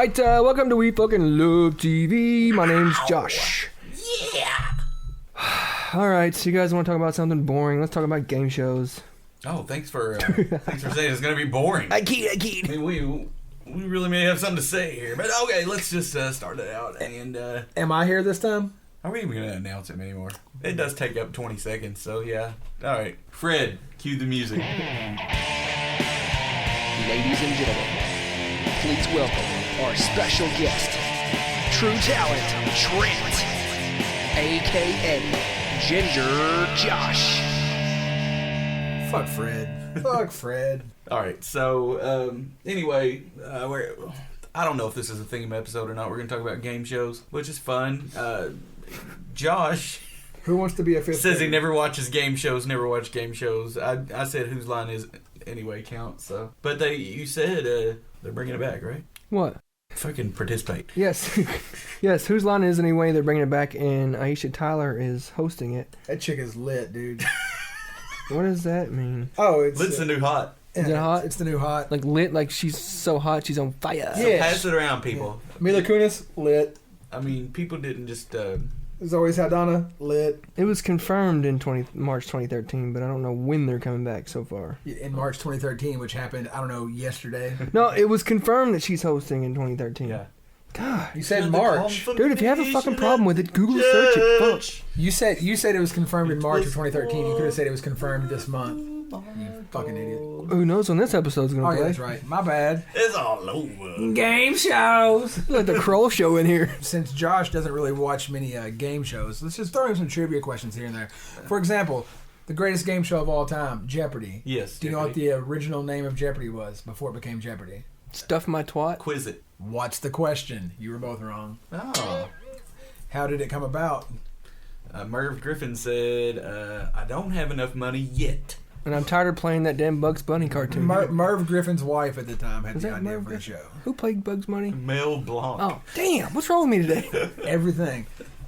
Alright, welcome to We Fucking Love TV. My name's Josh. Yeah. Alright, so you guys want to talk about something boring? Let's talk about game shows. Oh, thanks for saying it's gonna be boring. I kid. I mean, we really may have something to say here, but okay, let's just start it out. And am I here this time? are we even gonna announce him anymore? It does take up 20 seconds, so yeah. All right, Fred, cue the music. Ladies and gentlemen, please welcome our special guest, True Talent Trent, a.k.a. Ginger Josh. Fuck Fred. Fuck Fred. All right, so anyway, I don't know if this is a theme episode or not. We're gonna talk about game shows, which is fun. Josh Who wants to be a fifth says he grader? never watches game shows. Never watched game shows. I said whose line is anyway counts. So, but you said they're bringing it back, right? What? Fucking participate. Yes. Yes, whose line is anyway? They're bringing it back, and Aisha Tyler is hosting it. That chick is lit, dude. What does that mean? Oh, it's Lit's the new hot. Is it hot? It's the new hot. Like lit, like she's so hot, she's on fire. So Yeah. pass it around, people. Mila Kunis, lit. I mean, people didn't just. Zoe Saldana, lit. It was confirmed in March 2013, but I don't know when they're coming back so far. In March 2013, which happened, I don't know, yesterday. No, it was confirmed that she's hosting in 2013. Yeah. God. You said March. Dude, if you have a fucking problem with it, Google search it. Fuck. You said it was confirmed in March of 2013. You could have said it was confirmed this month. You fucking idiot. Who knows when this episode's gonna Oh, yeah, play? that's right. My bad. It's all over. Game shows. Like the Kroll show in here. Since Josh doesn't really watch many game shows, let's just throw in some trivia questions here and there. For example, the greatest game show of all time, Jeopardy. Yes. Do you know what the original name of Jeopardy was before it became Jeopardy? Stuff my twat. Quiz it. What's the question? You were both wrong. Oh. How did it come about? Merv Griffin said, "I don't have enough money yet." And I'm tired of playing that damn Bugs Bunny cartoon. Merv Griffin's wife at the time had Was the that idea Merv for the Griffin? show. Who played Bugs Bunny? Mel Blanc. Oh, damn. What's wrong with me today? Everything.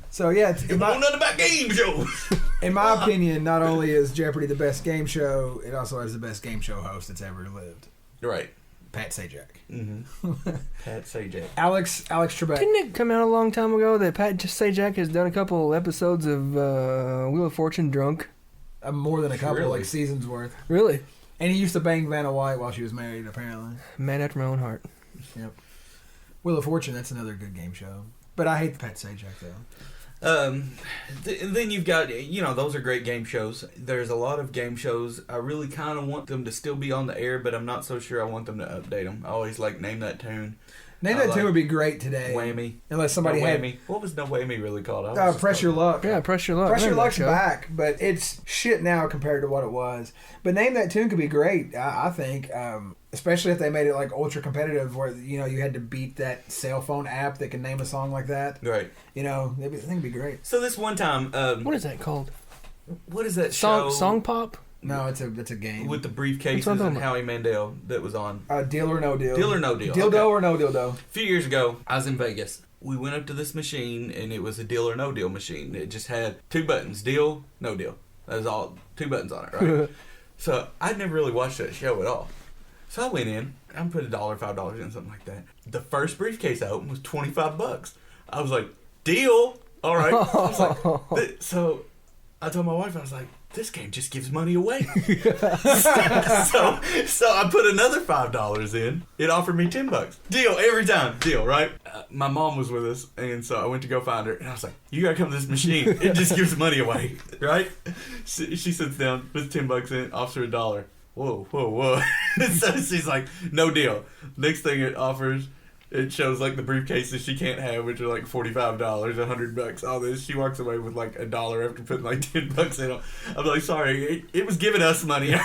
So yeah, You know nothing about game shows. in my opinion, not only is Jeopardy the best game show, it also has the best game show host that's ever lived. Right. Pat Sajak. Mm-hmm. Pat Sajak. Alex Trebek. Didn't it come out a long time ago that Pat Sajak has done a couple episodes of Wheel of Fortune drunk? More than a couple, Really? like seasons worth. Really? And he used to bang Vanna White while she was married, apparently. Man after my own heart. Yep. Wheel of Fortune, that's another good game show. But I hate the Pat Sajak, though. Then you've got, those are great game shows. There's a lot of game shows. I really kind of want them to still be on the air, but I'm not so sure I want them to update them. I always like Name That Tune. Name That Tune would be great today. Whammy. Unless somebody No had... Whammy. What was No Whammy really called? Press Your Luck. Yeah, Press Your Luck. Press Your Remember that Luck's show. back, but it's shit now compared to what it was. But Name That Tune could be great, I think. Especially if they made it like ultra competitive, where you had to beat that cell phone app that can name a song like that. Right. I think it'd be great. So this one time, What is that called? what is that show? Song Pop? No, it's a game. With the That's what I'm briefcases talking and about. Howie Mandel that was on. Deal or No Deal. Deal or No Deal. Dildo Okay. or No Dildo. A few years ago, I was in Vegas. We went up to this machine, and it was a Deal or No Deal machine. It just had two buttons, deal, no deal. That was all, two buttons on it, right? So I'd never really watched that show at all. So I went in, I put $1, $5 in, something like that. The first briefcase I opened was $25. I was like, deal, all right. I was like, so I told my wife, I was like, this game just gives money away. so I put another $5 in. It offered me $10. Deal every time. Deal, right? My mom was with us, and so I went to go find her, and I was like, you gotta come to this machine. It just gives money away, right? She sits down, puts $10 in, offers her $1. Whoa. So she's like, no deal. Next thing it offers, it shows like the briefcases she can't have, which are like $45, $100, all this. She walks away with like $1 after putting like $10 in. I'm like, sorry, it was giving us money. I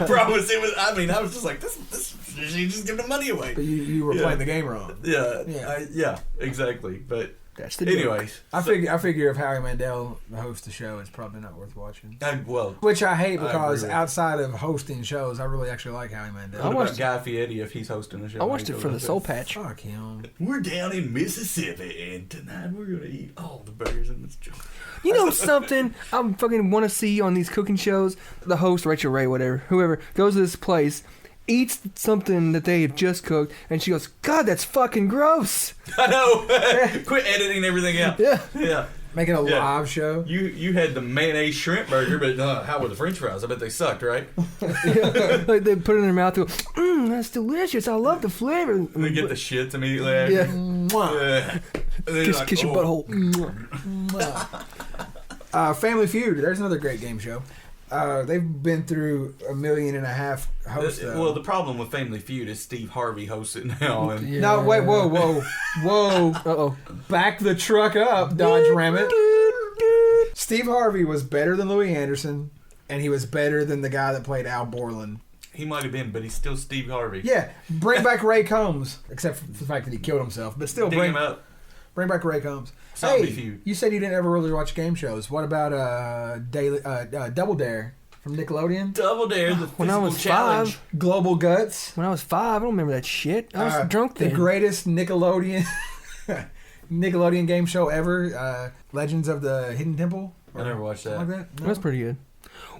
promise it was. I mean, I was just like, this she just giving the money away. But you were playing the game wrong. Yeah, exactly. But That's the joke. anyways, I figure if Howie Mandel hosts the show, it's probably not worth watching. well, Which I hate because agree with outside of hosting shows, I really actually like Howie Mandel. what watched- about Guy Fieri if he's hosting the show? I watched it for the Soul Patch. Fuck him. We're down in Mississippi, and tonight we're gonna eat all the burgers in this joint. You know something I fucking want to see on these cooking shows? The host, Rachel Ray, whoever, goes to this place, eats something that they have just cooked, and she goes, "God, that's fucking gross." I know. Quit editing everything out. Yeah. Yeah. Making a live show. You had the mayonnaise shrimp burger, but how were the French fries? I bet they sucked, right? Yeah. Like they put it in their mouth, and go, that's delicious. I love the flavor. And they get the shits immediately after. Yeah. And then you're like, Kiss your butthole. Family Feud. There's another great game show. They've been through 1.5 million hosts. Well, the problem with Family Feud is Steve Harvey hosts it now. And Yeah. No, wait, whoa. Uh-oh. Back the truck up, Dodge Ram it. Steve Harvey was better than Louis Anderson, and he was better than the guy that played Al Borland. he might have been, but he's still Steve Harvey. Yeah, bring back Ray Combs, except for the fact that he killed himself. But still, Dig bring him up. back Ray Combs. Zombie Feud. You said you didn't ever really watch game shows. What about Double Dare from Nickelodeon? Double Dare, the When I physical was challenge. 5, Global Guts. when I was 5, I don't remember that shit. I was drunk then. The greatest Nickelodeon game show ever. Legends of the Hidden Temple. I never watched that. Something like that. No? That's pretty good.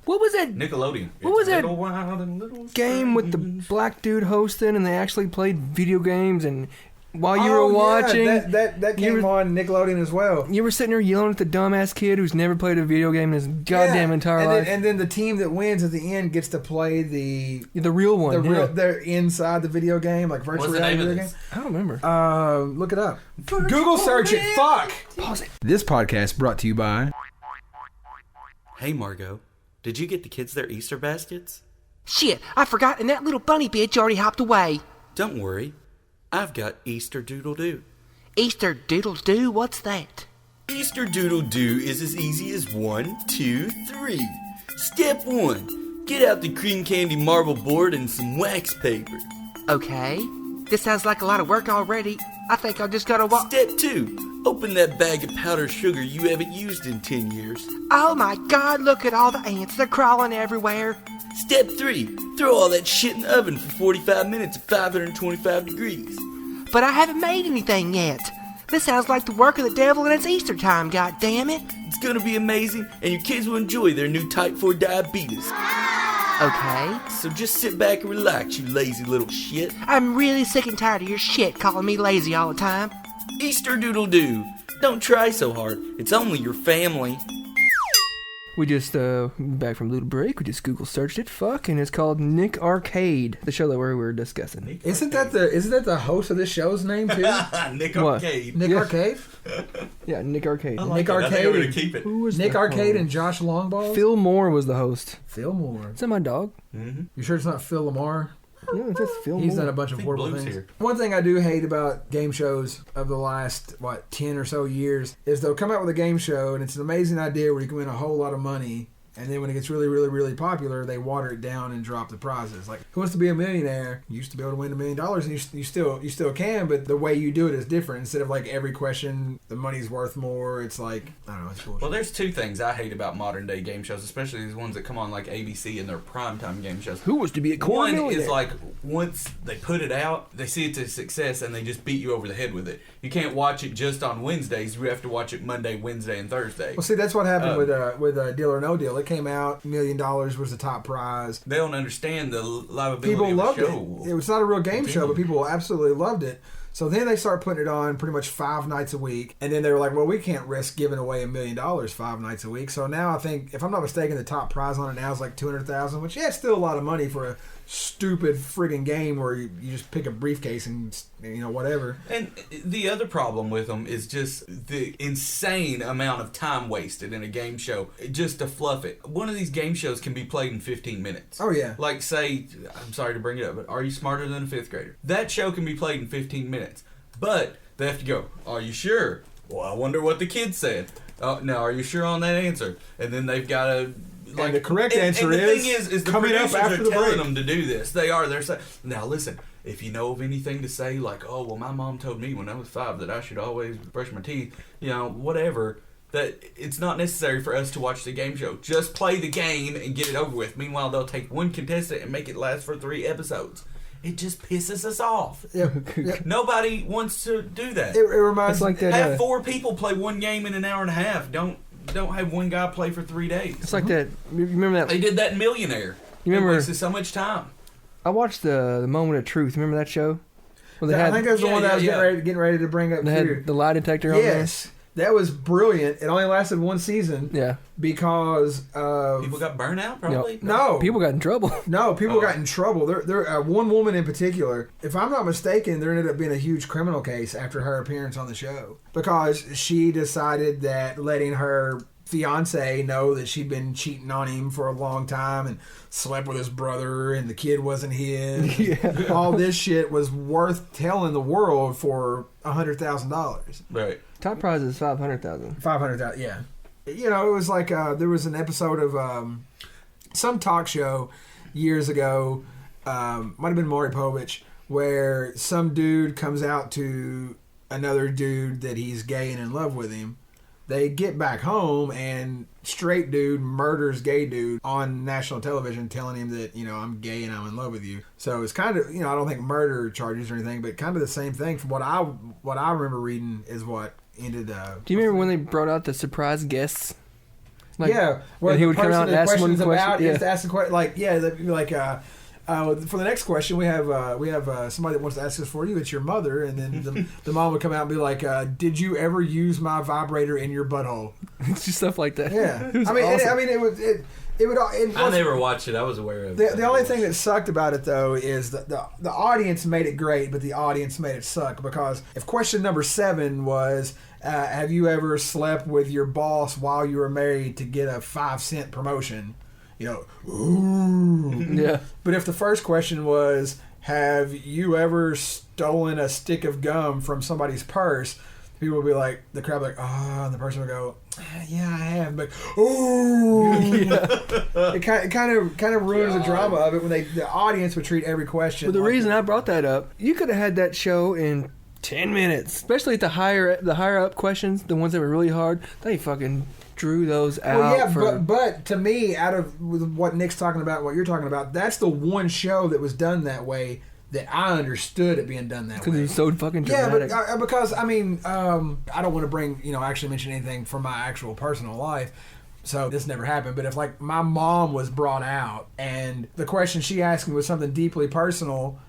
What was that Nickelodeon. What was that Little wild and little game with the strange. black dude hosting, and they actually played video games, and while you were Oh, watching, yeah, that came on Nickelodeon as well. you were sitting there yelling at the dumbass kid who's never played a video game in his goddamn Yeah, entire and life. Then, and then the team that wins at the end gets to play the The real one. they're inside the video game, like virtual What's the reality name of video this? game. I don't remember. Look it up. Google search it. Fuck. Pause it. This podcast brought to you by. Hey, Margot. Did you get the kids their Easter baskets? Shit, I forgot, and that little bunny bitch already hopped away. Don't worry. I've got Easter Doodle Doo. Easter Doodle Doo, what's that? Easter Doodle Doo is as easy as 1, 2, 3. Step 1. Get out the cream candy marble board and some wax paper. Okay. This sounds like a lot of work already. I think I just gotta walk. Step 2. Open that bag of powdered sugar you haven't used in 10 years. Oh my god, look at all the ants. They're crawling everywhere. Step 3. Throw all that shit in the oven for 45 minutes at 525 degrees. But I haven't made anything yet. This sounds like the work of the devil and it's Easter time, god damn it. It's gonna be amazing, and your kids will enjoy their new type 4 diabetes. Okay. So just sit back and relax, you lazy little shit. I'm really sick and tired of your shit calling me lazy all the time. Easter Doodle Doo. Don't try so hard. It's only your family. We just, back from a little break, we just Google searched it, and it's called Nick Arcade, the show that we were discussing. Isn't that the host of this show's name too? Nick What? Arcade. Nick Yeah. Arcade. Yeah, Nick Arcade. I like Nick it. I think I'm Arcade. gonna keep it. Who was Nick the Arcade host? and Josh Longballs. Phil Moore was the host. Phil Moore. Is that my dog? You sure it's not Phil Lamar? Yeah, it's just Phil He's Moore. done a bunch of think horrible Blue's things. here. One thing I do hate about game shows of the last 10 or so years is they'll come out with a game show and it's an amazing idea where you can win a whole lot of money. And then when it gets really, really, really popular, they water it down and drop the prizes. Like, Who Wants to Be a Millionaire? You used to be able to win $1 million, and you still can, but the way you do it is different. Instead of like every question, the money's worth more. It's like, I don't know, it's bullshit. Well, there's two things I hate about modern day game shows, especially these ones that come on like ABC and their primetime game shows. Who was to be a One millionaire? is like once they put it out, they see it's a success and they just beat you over the head with it. You can't watch it just on Wednesdays. You have to watch it Monday, Wednesday, and Thursday. Well, see, that's what happened with Deal or No Deal. It came out, $1 million was the top prize. They don't understand the liability People of loved the show. it. It was not a real game show, Continue. but people absolutely loved it. So then they start putting it on pretty much 5 nights a week. And then they were like, well, we can't risk giving away $1 million 5 nights a week. So now I think, if I'm not mistaken, the top prize on it now is like $200,000, which, yeah, it's still a lot of money for a stupid friggin' game where you just pick a briefcase and, whatever. And the other problem with them is just the insane amount of time wasted in a game show just to fluff it. One of these game shows can be played in 15 minutes. Oh, yeah. Like, say, I'm sorry to bring it up, but Are You Smarter Than a Fifth Grader? That show can be played in 15 minutes. But they have to go, are you sure? Well, I wonder what the kid said. Now, are you sure on that answer? And then they've got to... And the correct answer and the is thing is the coming up producers after are the telling break. them to do this. They're saying, now listen, if you know of anything to say, like, oh, well, my mom told me when I was 5 that I should always brush my teeth, whatever, that it's not necessary for us to watch the game show. Just play the game and get it over with. Meanwhile, they'll take one contestant and make it last for 3 episodes. It just pisses us off. Yeah. Nobody wants to do that. It reminds It's like that. Have 4 people play one game in an hour and a half. Don't have one guy play for 3 days. It's like that. You remember that? They did that in Millionaire. You remember- It wasted so much time. I watched the Moment of Truth. Remember that show? Well, I think that was the one that I was getting ready to bring up They too. had the lie detector on there. Yes. That was brilliant. It only lasted one season. Yeah. Because People got burnt out, probably? no. People got in trouble. No, people got in trouble. There, one woman in particular, if I'm not mistaken, there ended up being a huge criminal case after her appearance on the show because she decided that letting her fiance know that she'd been cheating on him for a long time and slept with his brother and the kid wasn't his. Yeah. All this shit was worth telling the world for $100,000. Right. Top prize is $500,000. $500,000, yeah. You know, it was like there was an episode of some talk show years ago, might have been Maury Povich, where some dude comes out to another dude that he's gay and in love with him. They get back home and straight dude murders gay dude on national television telling him that, I'm gay and I'm in love with you. So it's kind of, I don't think murder charges or anything, but kind of the same thing from what I remember reading is what ended up. Do you remember when they brought out the surprise guests? Yeah, where and he the would come person out and the ask one question's question. about Yeah. is to ask the question. For the next question, we have somebody that wants to ask this for you. It's your mother, and then the mom would come out and be like, "Did you ever use my vibrator in your butthole?" It's just stuff like that. Yeah, It was I mean, awesome. it would. I never watched it. I was aware of it. The only thing that sucked about it though is that the audience made it great, but the audience made it suck because if question number 7 was. Have you ever slept with your boss while you were married to get a 5-cent promotion? Ooh. Yeah. But if the first question was, have you ever stolen a stick of gum from somebody's purse? People would be like, the crowd would be like, oh, and the person would go, yeah, I have. But ooh, it kind of ruins the drama of it when the audience would treat every question. But the like reason I brought that up, you could have had that show in 10 minutes, especially at the higher up questions, the ones that were really hard. They fucking drew those out. Well, yeah, but to me, out of what Nick's talking about, what you're talking about, that's the one show that was done that way that I understood it being done that way. Because it was so fucking Yeah, dramatic. but because I mean, I don't want to bring actually mention anything from my actual personal life. So this never happened. But if like my mom was brought out and the question she asked me was something deeply personal.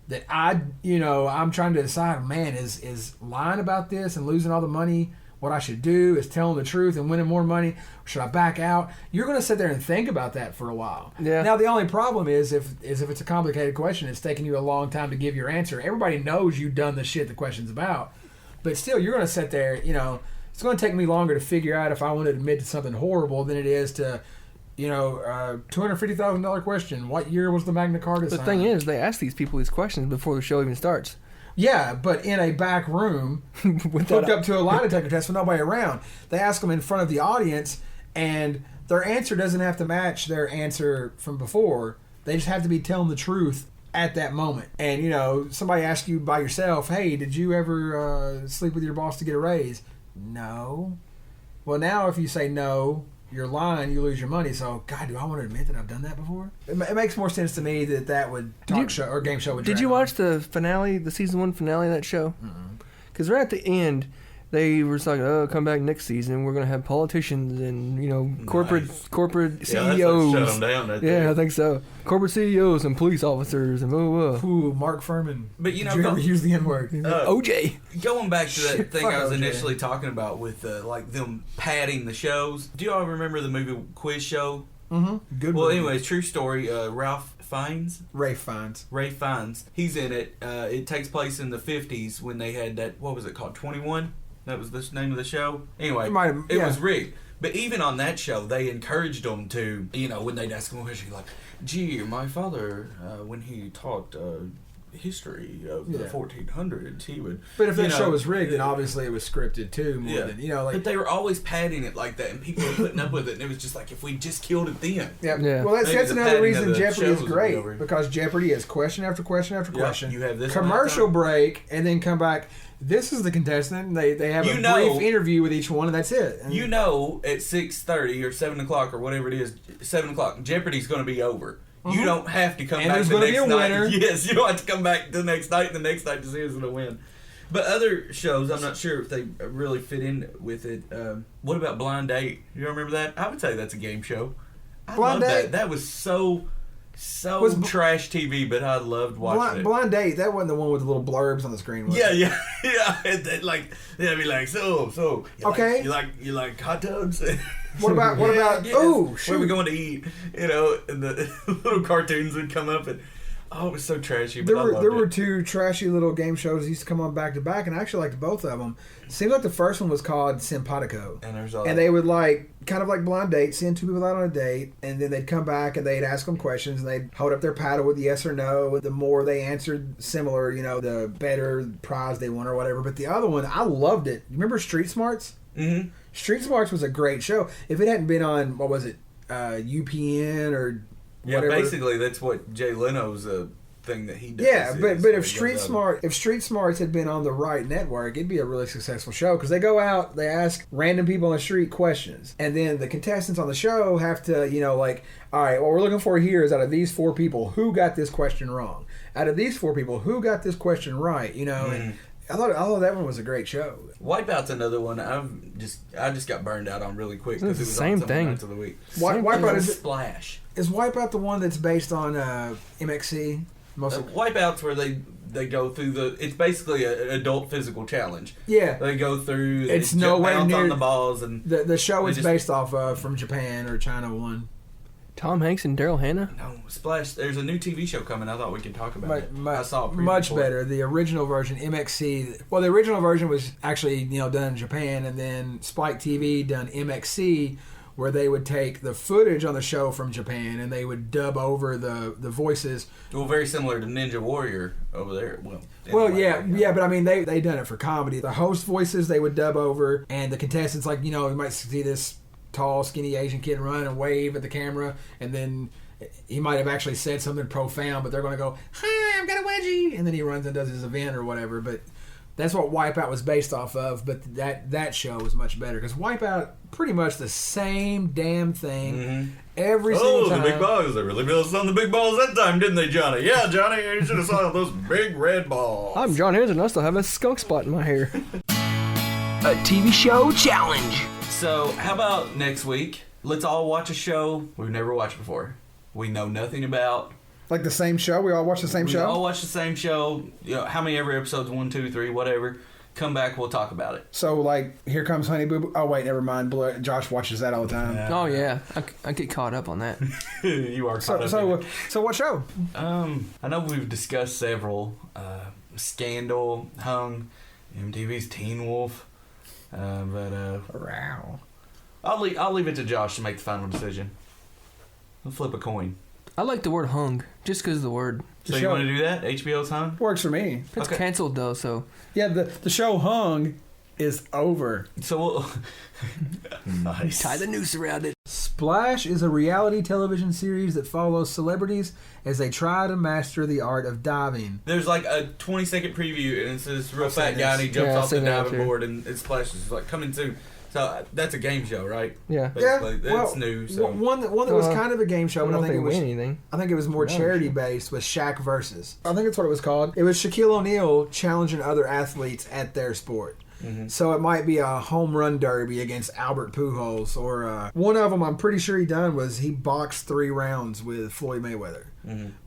That I'm trying to decide, man, is lying about this and losing all the money what I should do? Is telling the truth and winning more money? Should I back out? You're going to sit there and think about that for a while. Yeah. Now, the only problem is if it's a complicated question, it's taking you a long time to give your answer. Everybody knows you've done the shit the question's about. But still, you're going to sit there, it's going to take me longer to figure out if I want to admit to something horrible than it is to... $250,000 question. What year was the Magna Carta signed? The thing is, they ask these people these questions before the show even starts. Yeah, but in a back room, hooked up to a lie detector test with nobody around. They ask them in front of the audience, and their answer doesn't have to match their answer from before. They just have to be telling the truth at that moment. And, somebody asks you by yourself, hey, did you ever sleep with your boss to get a raise? No. Well, now if you say no... You're lying, you lose your money. So, God, do I want to admit that I've done that before? It makes more sense to me that would show or game show would. Did you watch the finale, the season 1 finale of that show? Because right at the end, they were like, "Oh, come back next season. We're gonna have politicians and corporate CEOs." Shut them down. Right Yeah, there. I think so. Corporate CEOs and police officers and blah blah. Ooh, Mark Furman. But Did you ever use the N-word? OJ. Going back to that thing Fuck I was OJ. initially talking about with like them padding the shows. Do y'all remember the movie Quiz Show? Mm-hmm. Good. Well, movie. anyways, true story. Ralph Fiennes. Ray Fiennes. Ray Fiennes. He's in it. It takes place in the 50s when they had that. What was it called? 21. That was the name of the show. Anyway, it was rigged. But even on that show, they encouraged them to, when they'd ask them a question, like, gee, my father, when he taught history of the 1400s, he would... But if that show was rigged, then obviously it was scripted too. More than, but they were always padding it like that, and people were putting up with it, and it was just like, if we just killed it then. Yeah. Well, that's Maybe the another padding reason of the Jeopardy is shows would be over. great. Because Jeopardy is question after question after question. You have this commercial amount of break, and then come back. This is the contestant. And they have a brief interview with each one, and that's it. And at 6:30 or 7 o'clock or whatever it is, 7 o'clock, Jeopardy's going to be over. You don't have to come And back there's the gonna next be a night. winner. Yes, you don't have to come back the next night and the next night to see who's going to win. But other shows, I'm not sure if they really fit in with it. What about Blind Date? You remember that? I would say that's a game show. I Blind love Date? that. That was so So Was- trash TV, but I loved watching it. Blind Date, that wasn't the one with the little blurbs on the screen, was Yeah, it? yeah, yeah. And they'd be like, so. You Okay. You like hot tubs? What about, Yes. oh, Where shoot. we going to eat? And the little cartoons would come up, and it was so trashy. But There were two trashy little game shows that used to come on back to back, and I actually liked both of them. Seemed like the first one was called Simpatico. And there's all And they would kind of like Blind Date, send two people out on a date, and then they'd come back and they'd ask them questions, and they'd hold up their paddle with yes or no. And the more they answered similar, the better prize they won or whatever. But the other one, I loved it. You remember Street Smarts? Mm-hmm. Street Smarts was a great show. If it hadn't been on, what was it, UPN or Yeah, whatever. basically that's what Jay Leno's thing that he does. Yeah, but is if he Street goes out Smarts had been on the right network, it'd be a really successful show because they go out, they ask random people on the street questions, and then the contestants on the show have to, all right, what we're looking for here is out of these four people, who got this question wrong? Out of these four people, who got this question right? And I thought that one was a great show. Wipeout's another one I just got burned out on really quick because it was Same on some thing. nights of the week. Wipeout Splash. is Wipeout the one that's based on MXC? Wipeouts where they go through it's basically an adult physical challenge. Yeah. They go through. It's they nowhere bounce near on the balls and the show they is just- based off of from Japan or China one. Tom Hanks and Daryl Hannah. no Splash. There's a new TV show coming. I thought we could talk about it. I saw a preview much for it. better. The original version, MXC. Well, the original version was actually done in Japan, and then Spike TV done MXC, where they would take the footage on the show from Japan and they would dub over the voices. Well, very similar to Ninja Warrior over there. Yeah, but I mean they done it for comedy. The host voices they would dub over, and the contestants you might see this tall, skinny Asian kid run and wave at the camera, and then he might have actually said something profound, but they're going to go, "Hi, I've got a wedgie," and then he runs and does his event or whatever. But that's what Wipeout was based off of. But that show was much better because Wipeout pretty much the same damn thing every single time. The big balls! They really built on the big balls that time, didn't they, Johnny? Yeah, Johnny, you should have saw those big red balls. I'm John Hanson. I still have a skunk spot in my hair. A TV show challenge. So, how about next week? Let's all watch a show we've never watched before. We know nothing about. Like the same show? We all watch the same We show? all watch the same show. How many every episodes? 1, 2, 3, whatever. Come back, we'll talk about it. So, Here Comes Honey Boo Boo. Oh, wait, never mind. Josh watches that all the time. Oh yeah, I get caught up on that. You are caught up. So what show? I know we've discussed several. Scandal, Hung, MTV's Teen Wolf. Wow. I'll leave it to Josh to make the final decision. We'll flip a coin. I like the word hung just because of the word. So you want to do that? HBO's Hung? Works for me. It's Okay. canceled though, so Yeah, the show Hung is over. So we'll... Nice. tie the noose around it. Splash is a reality television series that follows celebrities as they try to master the art of diving. There's like a 20-second preview, and it's this real I've fat seen guy, and he this. jumps Yeah, I've off the seen that diving too. board, and it splashes. It's like, coming soon. So that's a game show, right? Yeah. Basically, it's new. So one that was kind of a game show, I but don't I know if think they it was win anything. I think it was more charity based with Shaq Versus. I think that's what it was called. It was Shaquille O'Neal challenging other athletes at their sport. So it might be a home run derby against Albert Pujols, or one of them I'm pretty sure he done was he boxed 3 rounds with Floyd Mayweather.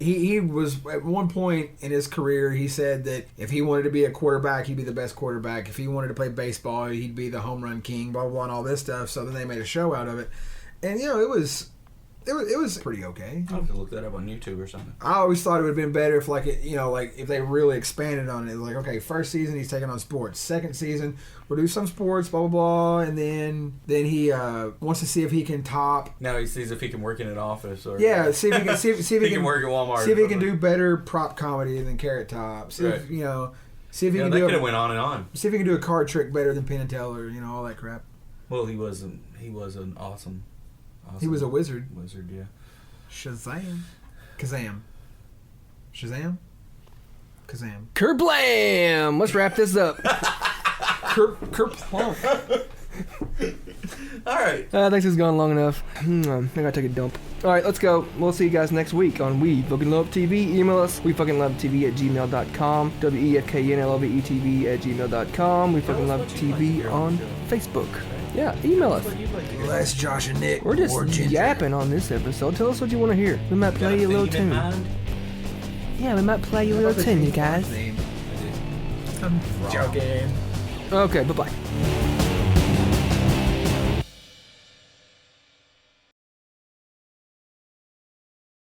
He was at one point in his career, he said that if he wanted to be a quarterback, he'd be the best quarterback. If he wanted to play baseball, he'd be the home run king, blah blah blah, and all this stuff. So then they made a show out of it, and it was pretty okay. I'll have to look that up on YouTube or something. I always thought it would have been better if if they really expanded on it. Like, okay, first season he's taking on sports. Second season we'll do some sports, blah blah blah, and then he wants to see if he can top. Now he sees if he can work in an office or See if he can see if he can work at Walmart. See if or he can something. do better prop comedy than Carrot Top. See if see if he Yeah, can they do could have went on and on. see if he can do a card trick better than Penn and Teller. All that crap. Well, he was an awesome. He was a wizard. Wizard, yeah. Shazam, Kazam, Shazam, Kazam. Kerblam! Let's wrap this up. Kerplunk. All right. I think this has gone long enough. I gotta take a dump. Alright, let's go. We'll see you guys next week on We Fucking Love TV. Email us, wefuckinglovetv@gmail.com, WEFKNLOVETV@gmail.com. We Fucking Love TV on Facebook. Yeah, email us. Less Josh and Nick. We're just more Ginger. yapping on this episode. Tell us what you want to hear. We might play you a little tune. Yeah, we might play you a little tune, you guys. I'm joking. Okay, bye-bye.